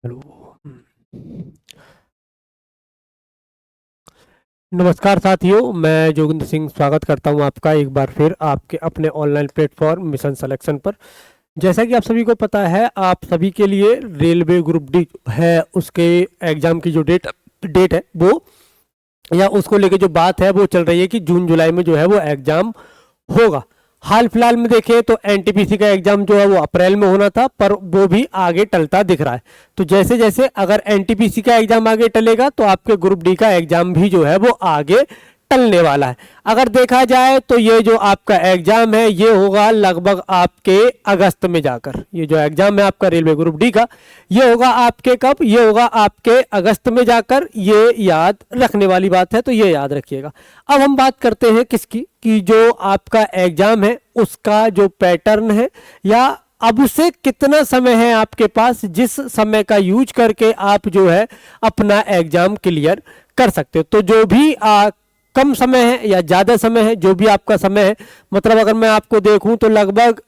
Hello. नमस्कार साथियों, मैं जोगिंद्र सिंह स्वागत करता हूं आपका एक बार फिर आपके अपने ऑनलाइन प्लेटफॉर्म मिशन सिलेक्शन पर। जैसा कि आप सभी को पता है, आप सभी के लिए रेलवे ग्रुप डी है उसके एग्जाम की जो डेट है वो, या उसको लेके जो बात है वो चल रही है कि जून जुलाई में जो है वो एग्जाम होगा। हाल फिलहाल में देखें तो एनटीपीसी का एग्जाम जो है वो अप्रैल में होना था, पर वो भी आगे टलता दिख रहा है। तो जैसे जैसे अगर एनटीपीसी का एग्जाम आगे टलेगा तो आपके ग्रुप डी का एग्जाम भी जो है वो आगे टलने वाला है। अगर देखा जाए तो ये जो आपका एग्जाम है ये होगा लगभग आपके अगस्त में जाकर। ये जो एग्जाम है आपका रेलवे ग्रुप डी का, ये होगा आपके कब, ये होगा आपके अगस्त में जाकर। ये याद रखने वाली बात है, तो ये याद रखिएगा। अब हम बात करते हैं किसकी, कि जो आपका एग्जाम है उसका जो पैटर्न है, या अब से कितना समय है आपके पास जिस समय का यूज करके आप जो है अपना एग्जाम क्लियर कर सकते हो। तो जो भी कम समय है या ज़्यादा समय है, जो भी आपका समय है, मतलब अगर मैं आपको देखूं तो लगभग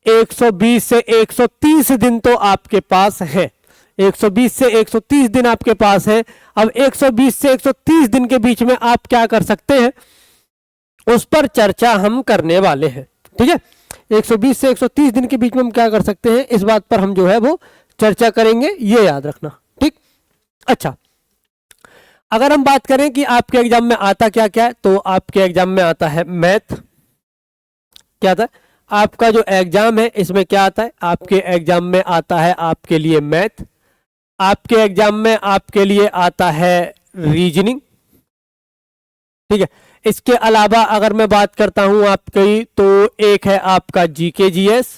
120 से 130 दिन तो आपके पास है। 120 से 130 दिन आपके पास है। अब 120 से 130 दिन के बीच में आप क्या कर सकते हैं उस पर चर्चा हम करने वाले हैं। ठीक है, 120 से 130 दिन के बीच में हम क्या कर सकते हैं इस बात पर हम जो है वो चर्चा करेंगे, ये याद रखना। ठीक, अच्छा, अगर हम बात करें कि आपके एग्जाम में आता क्या क्या है, तो आपके एग्जाम में आता है मैथ। क्या आता है आपका जो एग्जाम है इसमें, क्या आता है आपके एग्जाम में आता है आपके लिए मैथ। आपके एग्जाम में आपके लिए आता है रीजनिंग। ठीक है, इसके अलावा अगर मैं बात करता हूं आपकी, तो एक है आपका जीके जीएस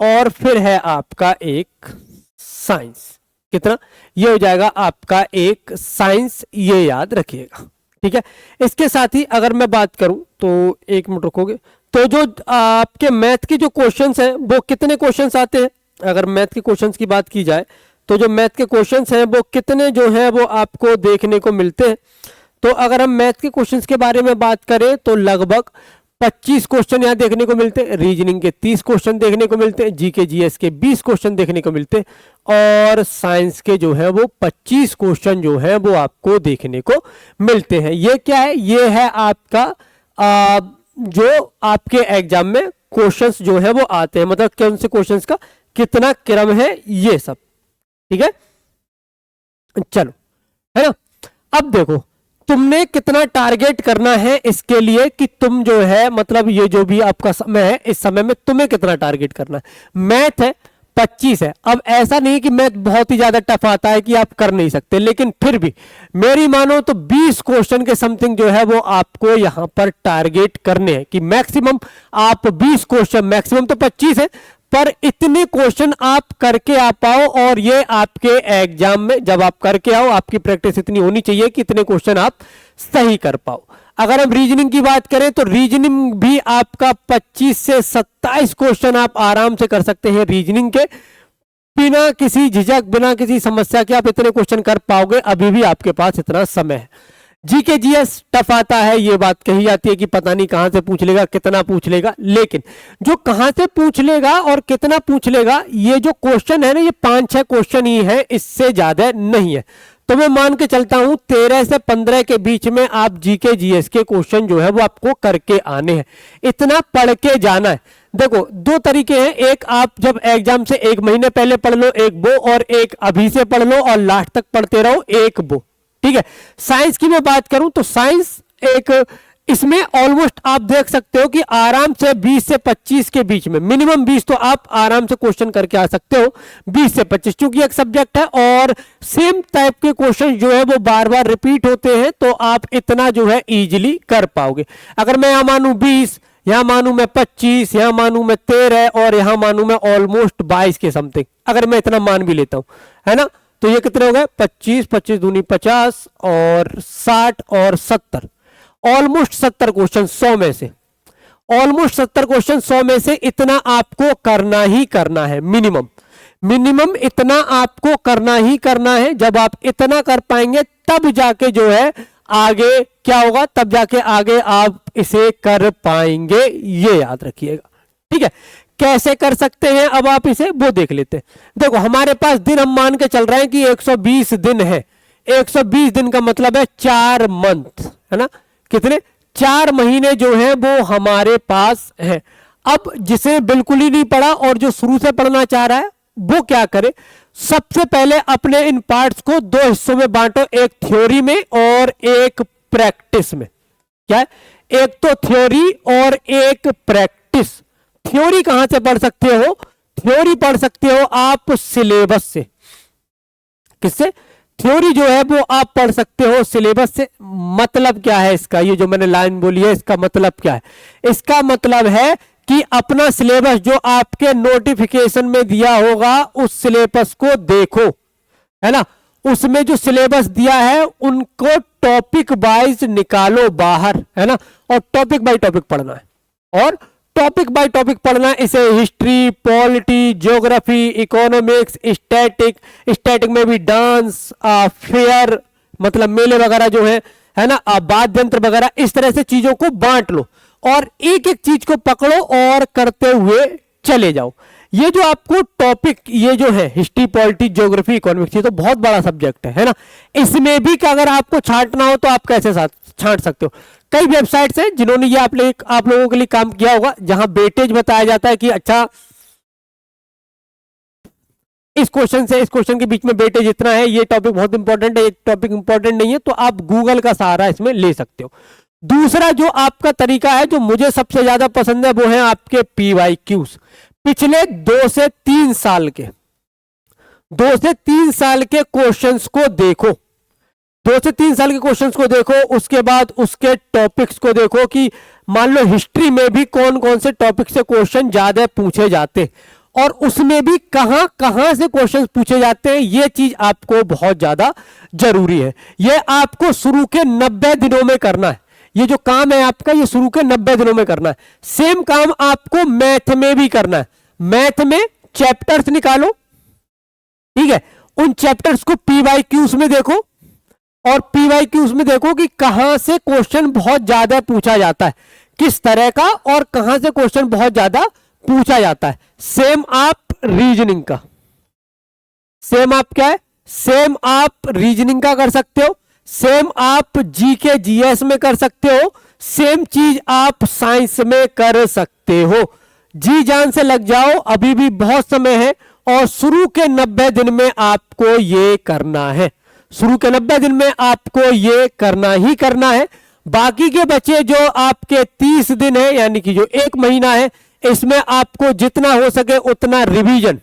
और फिर है आपका एक साइंस। कितना, ये हो जाएगा आपका एक साइंस, ये याद रखिएगा। ठीक है, इसके साथ ही अगर मैं बात करूं तो एक मिनट रुकोगे, तो जो आपके मैथ के जो क्वेश्चंस हैं वो कितने क्वेश्चंस आते हैं। अगर मैथ के क्वेश्चंस की बात की जाए तो जो मैथ के क्वेश्चंस हैं वो कितने जो है वो आपको देखने को मिलते हैं। तो अगर हम मैथ के क्वेश्चंस के बारे में बात करें तो लगभग 25 क्वेश्चन यहाँ देखने को मिलते हैं, रीजनिंग के 30 क्वेश्चन देखने को मिलते हैं, जीके जीएस के 20 क्वेश्चन देखने को मिलते हैं, और साइंस के जो है वो 25 क्वेश्चन जो है वो आपको देखने को मिलते हैं। ये क्या है, ये है आपका जो आपके एग्जाम में क्वेश्चंस जो है वो आते हैं, मतलब कौन से क्वेश्चंस का कितना क्रम है, ये सब। ठीक है, चलो, है ना। अब देखो तुमने कितना टारगेट करना है इसके लिए, कि तुम जो है मतलब ये जो भी आपका समय है इस समय में तुम्हें कितना टारगेट करना है। मैथ है 25 है। अब ऐसा नहीं कि मैथ बहुत ही ज्यादा टफ आता है कि आप कर नहीं सकते, लेकिन फिर भी मेरी मानो तो 20 क्वेश्चन के समथिंग जो है वो आपको यहां पर टारगेट करने हैं, कि मैक्सिमम आप 20 क्वेश्चन, मैक्सिमम तो 25 है, पर इतने क्वेश्चन आप करके आ पाओ, और ये आपके एग्जाम में जब आप करके आओ आपकी प्रैक्टिस इतनी होनी चाहिए कि इतने क्वेश्चन आप सही कर पाओ। अगर हम रीजनिंग की बात करें तो रीजनिंग भी आपका 25 से 27 क्वेश्चन आप आराम से कर सकते हैं रीजनिंग के, बिना किसी झिझक, बिना किसी समस्या के आप इतने क्वेश्चन कर पाओगे। अभी भी आपके पास इतना समय है। जीके जीएस टफ आता है, ये बात कही जाती है कि पता नहीं कहां से पूछ लेगा, कितना पूछ लेगा, लेकिन जो कहां से पूछ लेगा और कितना पूछ लेगा, ये जो क्वेश्चन है ना, ये 5-6 क्वेश्चन ही है, इससे ज्यादा नहीं है। तो मैं मान के चलता हूं 13 से 15 के बीच में आप जीके जीएस के क्वेश्चन जो है वो आपको करके आने हैं, इतना पढ़ के जाना है। देखो दो तरीके हैं, एक आप जब एग्जाम से 1 महीने पहले पढ़ लो एक वो, और एक अभी से पढ़ लो और लास्ट तक पढ़ते रहो एक वो। ठीक है, साइंस की मैं बात करूं तो साइंस एक, इसमें ऑलमोस्ट आप देख सकते हो कि आराम से 20 से 25 के बीच में, मिनिमम 20 तो आप आराम से क्वेश्चन करके आ सकते हो, 20 से 25, क्योंकि एक सब्जेक्ट है और सेम टाइप के क्वेश्चन जो है वो बार बार रिपीट होते हैं, तो आप इतना जो है इजीली कर पाओगे। अगर मैं यहां मानू 20, यहां मानू मैं 25, यहां मानू मैं 13, और यहां मानू मैं ऑलमोस्ट 22 के समथिंग, अगर मैं इतना मान भी लेता हूं, है ना, तो ये कितने हो गए, 25, 25 दूनी 50, और 60 और 70, ऑलमोस्ट 70 क्वेश्चन 100 में से, ऑलमोस्ट 70 क्वेश्चन 100 में से इतना आपको करना ही करना है। मिनिमम मिनिमम इतना आपको करना ही करना है। जब आप इतना कर पाएंगे तब जाके जो है आगे क्या होगा, तब जाके आगे आप इसे कर पाएंगे, ये याद रखिएगा। ठीक है, कैसे कर सकते हैं अब आप इसे वो देख लेते हैं। देखो हमारे पास दिन हम मान के चल रहे हैं कि 120 दिन है। 120 दिन का मतलब है 4 मंथ, है ना। कितने? 4 महीने जो है वो हमारे पास है। अब जिसे बिल्कुल ही नहीं पढ़ा और जो शुरू से पढ़ना चाह रहा है वो क्या करे? सबसे पहले अपने इन पार्ट्स को 2 हिस्सों में बांटो, एक थ्योरी में और एक प्रैक्टिस में। क्या है? एक तो थ्योरी और एक प्रैक्टिस। थ्योरी कहां से पढ़ सकते हो? थ्योरी पढ़ सकते हो आप सिलेबस से। किससे? थ्योरी जो है वो आप पढ़ सकते हो सिलेबस से। मतलब क्या है इसका? ये जो मैंने लाइन बोली है इसका मतलब क्या है? इसका मतलब है कि अपना सिलेबस जो आपके नोटिफिकेशन में दिया होगा उस सिलेबस को देखो, है ना। उसमें जो सिलेबस दिया है उनको टॉपिक वाइज निकालो बाहर, है ना, और टॉपिक बाय टॉपिक पढ़ना है। और टॉपिक बाय टॉपिक पढ़ना, इसे history, polity, geography, economics, static में भी डांस, फेयर मतलब मेले वगैरह जो है ना, वाद्य यंत्र वगैरह, इस तरह से चीजों को बांट लो और एक एक चीज को पकड़ो और करते हुए चले जाओ। ये जो आपको टॉपिक ये जो है हिस्ट्री, पॉलिटी, ज्योग्राफी, इकोनॉमिक्स, ये तो बहुत बड़ा सब्जेक्ट है ना। इसमें भी कि अगर आपको छांटना हो तो आप कैसे छांट सकते हो? कई वेबसाइट्स हैं जिन्होंने ये आप लोगों के लिए काम किया होगा, जहां वेटेज बताया जाता है कि अच्छा इस क्वेश्चन से इस क्वेश्चन के बीच में वेटेज इतना है, ये टॉपिक बहुत इंपॉर्टेंट है, ये टॉपिक इंपॉर्टेंट नहीं है, तो आप गूगल का सहारा इसमें ले सकते हो। दूसरा जो आपका तरीका है जो मुझे सबसे ज्यादा पसंद है वो है आपके PYQs। पिछले 2 से 3 साल के 2 से 3 साल के क्वेश्चंस को देखो। 2 से 3 साल के क्वेश्चंस को देखो, उसके बाद उसके टॉपिक्स को देखो कि मान लो हिस्ट्री में भी कौन कौन से टॉपिक से क्वेश्चन ज्यादा पूछे जाते और उसमें भी कहां कहां से क्वेश्चन पूछे जाते हैं। यह चीज आपको बहुत ज्यादा जरूरी है। यह आपको शुरू के 90 दिनों में करना है। ये जो काम है आपका ये शुरू के 90 दिनों में करना है। सेम काम आपको मैथ में भी करना है। मैथ में चैप्टर्स निकालो, ठीक है, उन चैप्टर्स को PYQs में देखो और PYQs में देखो कि कहां से क्वेश्चन बहुत ज्यादा पूछा जाता है, किस तरह का, और कहां से क्वेश्चन बहुत ज्यादा पूछा जाता है। सेम आप रीजनिंग का, सेम आप क्या है, सेम आप रीजनिंग का कर सकते हो, सेम आप GK GS में कर सकते हो, सेम चीज आप साइंस में कर सकते हो। जी जान से लग जाओ, अभी भी बहुत समय है और शुरू के 90 दिन में आपको ये करना है। शुरू के 90 दिन में आपको ये करना ही करना है। बाकी के बचे जो आपके 30 दिन है यानी कि जो 1 महीना है, इसमें आपको जितना हो सके उतना रिवीजन,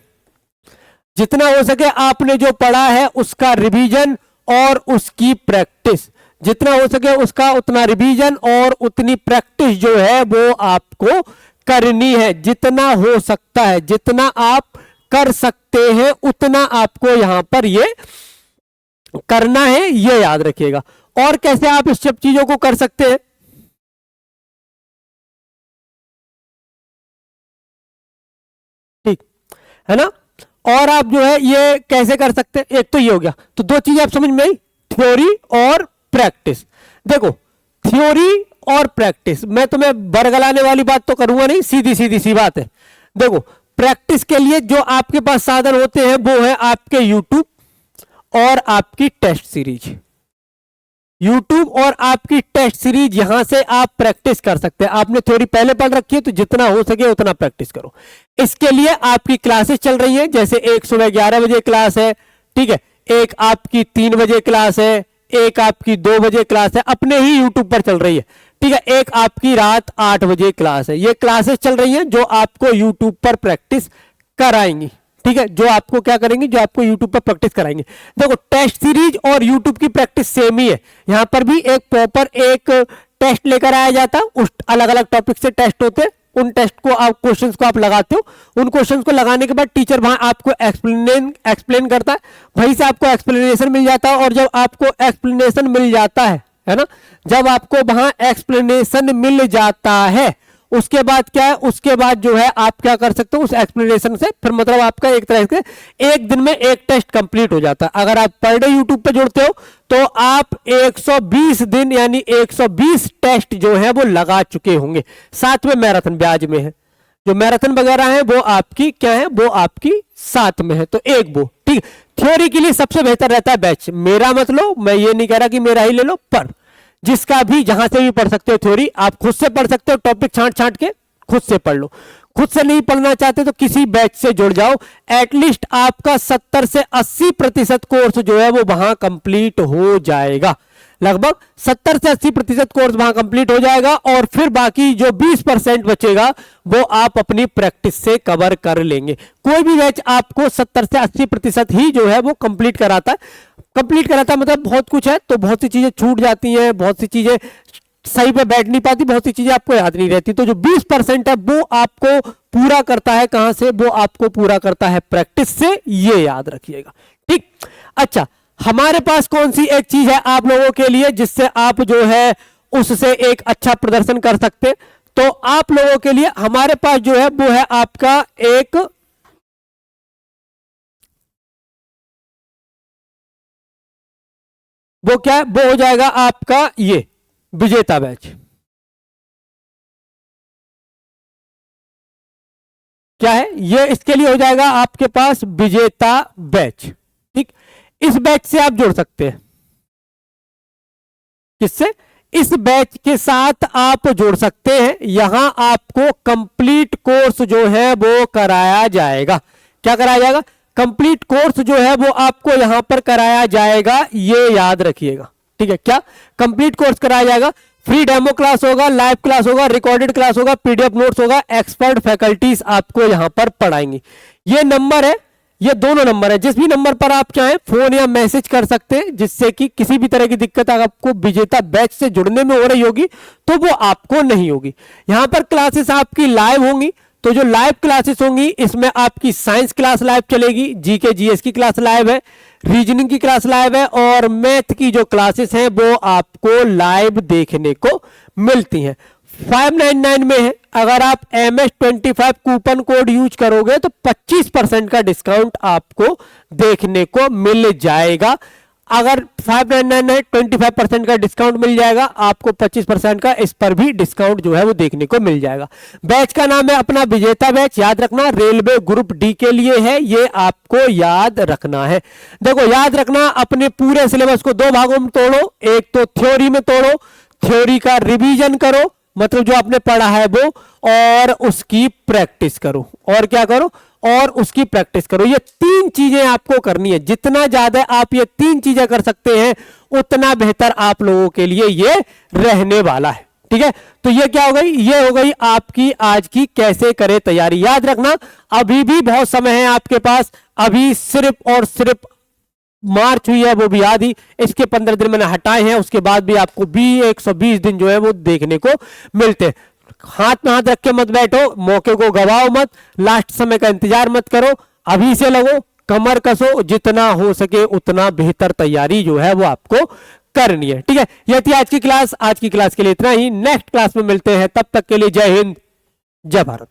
जितना हो सके आपने जो पढ़ा है उसका रिवीजन और उसकी प्रैक्टिस, जितना हो सके उसका उतना रिवीजन और उतनी प्रैक्टिस जो है वो आपको करनी है। जितना हो सकता है, जितना आप कर सकते हैं उतना आपको यहां पर ये करना है, ये याद रखिएगा। और कैसे आप इस सब चीजों को कर सकते हैं, ठीक है ना। और आप जो है ये कैसे कर सकते हैं, एक तो ये हो गया, तो 2 चीजें आप समझ में आई, थ्योरी और प्रैक्टिस। देखो थ्योरी और प्रैक्टिस, मैं तुम्हें बरगलाने वाली बात तो करूंगा नहीं, सीधी सीधी सी बात है। देखो प्रैक्टिस के लिए जो आपके पास साधन होते हैं वो है आपके YouTube और आपकी टेस्ट सीरीज। YouTube और आपकी टेस्ट सीरीज, यहां से आप प्रैक्टिस कर सकते हैं। आपने थ्योरी पहले पढ़ रखी है तो जितना हो सके उतना प्रैक्टिस करो। इसके लिए आपकी क्लासेस चल रही हैं, जैसे एक सुबह 11 बजे क्लास है, ठीक है, एक आपकी 3 बजे क्लास है, एक आपकी 2 बजे क्लास है, अपने ही YouTube पर चल रही है, ठीक है, एक आपकी रात 8 बजे क्लास है। ये क्लासेस चल रही हैं जो आपको YouTube पर प्रैक्टिस कराएंगी, ठीक है, जो आपको क्या करेंगे, जो आपको YouTube पर प्रैक्टिस कराएंगे। देखो टेस्ट सीरीज और YouTube की प्रैक्टिस सेम ही है। यहां पर भी एक प्रॉपर एक टेस्ट लेकर आया जाता, उस अलग अलग टॉपिक से टेस्ट होते हैं, उन टेस्ट को आप क्वेश्चंस को आप लगाते हो। उन क्वेश्चंस को लगाने के बाद टीचर वहां आपको एक्सप्लेन करता है, वहीं से आपको एक्सप्लेनेशन मिल जाता है। और जब आपको एक्सप्लेनेशन मिल जाता है ना, जब आपको वहां एक्सप्लेनेशन मिल जाता है उसके बाद क्या है, उसके बाद जो है आप क्या कर सकते हो उस एक्सप्लेनेशन से, फिर मतलब आपका एक तरह से एक दिन में एक टेस्ट कंप्लीट हो जाता है। अगर आप पर डे यूट्यूब पे जुड़ते हो तो आप 120 दिन यानी 120 टेस्ट जो है वो लगा चुके होंगे। साथ में मैराथन ब्याज में है, जो मैराथन वगैरह है वो आपकी क्या है, वो आपकी साथ में है, तो एक वो ठीक। थ्योरी के लिए सबसे बेहतर रहता है बैच, मेरा मत लो, मैं ये नहीं कह रहा कि मेरा ही ले लो, पर जिसका भी जहां से भी पढ़ सकते हो थ्योरी, आप खुद से पढ़ सकते हो, टॉपिक छांट छांट के खुद से पढ़ लो। खुद से नहीं पढ़ना चाहते तो किसी बैच से जुड़ जाओ, एटलीस्ट आपका 70 से 80% कोर्स जो है वो वहां कंप्लीट हो जाएगा, लगभग 70 से 80% कोर्स वहां कंप्लीट हो जाएगा, और फिर बाकी जो 20% बचेगा वो आप अपनी प्रैक्टिस से कवर कर लेंगे। कोई भी बैच आपको 70 से 80% ही जो है वो कंप्लीट कराता है। कंप्लीट कराता है मतलब बहुत कुछ है, तो बहुत सी चीजें छूट जाती हैं, बहुत सी चीजें सही पे बैठ नहीं पाती, बहुत सी चीजें आपको याद नहीं रहती, तो जो 20% है वो आपको पूरा करता है कहां से, वो आपको पूरा करता है प्रैक्टिस से, ये याद रखिएगा, ठीक। अच्छा, हमारे पास कौन सी एक चीज है आप लोगों के लिए जिससे आप जो है उससे एक अच्छा प्रदर्शन कर सकते, तो आप लोगों के लिए हमारे पास जो है वो है आपका एक वो क्या है, वो हो जाएगा आपका ये विजेता बैच। क्या है ये, इसके लिए हो जाएगा आपके पास विजेता बैच, ठीक। इस बैच से आप जुड़ सकते हैं, किससे, इस बैच के साथ आप जुड़ सकते हैं। यहां आपको कंप्लीट कोर्स जो है वो कराया जाएगा। क्या कराया जाएगा, कंप्लीट कोर्स जो है वो आपको यहां पर कराया जाएगा, ये याद रखिएगा, ठीक है। क्या कंप्लीट कोर्स कराया जाएगा, फ्री डेमो क्लास होगा, लाइव क्लास होगा, रिकॉर्डेड क्लास होगा, पीडीएफ नोट्स होगा, एक्सपर्ट फैकल्टीज आपको यहां पर पढ़ाएंगी। ये नंबर है, ये दोनों नंबर है, जिस भी नंबर पर आप चाहें फोन या मैसेज कर सकते हैं, जिससे कि किसी भी तरह की दिक्कत आपको विजेता बैच से जुड़ने में हो रही होगी तो वो आपको नहीं होगी। यहां पर क्लासेस आपकी लाइव होंगी, तो जो लाइव क्लासेस होंगी इसमें आपकी साइंस क्लास लाइव चलेगी, जीके जीएस की क्लास लाइव है, रीजनिंग की क्लास लाइव है, और मैथ की जो क्लासेस हैं वो आपको लाइव देखने को मिलती हैं। 599 में है, अगर आप MS25 कूपन कोड यूज करोगे तो 25% का डिस्काउंट आपको देखने को मिल जाएगा। अगर 599 है 25% का डिस्काउंट मिल जाएगा आपको, 25% का इस पर भी डिस्काउंट जो है वो देखने को मिल जाएगा। बैच का नाम है अपना विजेता बैच, याद रखना रेलवे ग्रुप डी के लिए है, ये आपको याद रखना है। देखो याद रखना, अपने पूरे सिलेबस को दो भागों में तोड़ो, एक तो थ्योरी में तोड़ो, थ्योरी का रिवीजन करो, मतलब जो आपने पढ़ा है वो, और उसकी प्रैक्टिस करो, और क्या करो, और उसकी प्रैक्टिस करो। ये तीन चीजें आपको करनी है, जितना ज्यादा आप ये तीन चीजें कर सकते हैं उतना बेहतर आप लोगों के लिए ये रहने वाला है, ठीक है। तो ये क्या हो गई, ये हो गई आपकी आज की कैसे करें तैयारी। याद रखना अभी भी बहुत समय है आपके पास, अभी सिर्फ और सिर्फ मार्च हुई है वो भी आधी, इसके 15 दिन मैंने हटाए हैं, उसके बाद भी आपको भी 120 दिन जो है वो देखने को मिलते हैं। हाथ में हाथ रख के मत बैठो, मौके को गवाओ मत, लास्ट समय का इंतजार मत करो, अभी से लगो, कमर कसो, जितना हो सके उतना बेहतर तैयारी जो है वो आपको करनी है, ठीक है। यह थी आज की क्लास, आज की क्लास के लिए इतना ही, नेक्स्ट क्लास में मिलते हैं, तब तक के लिए जय हिंद, जय भारत।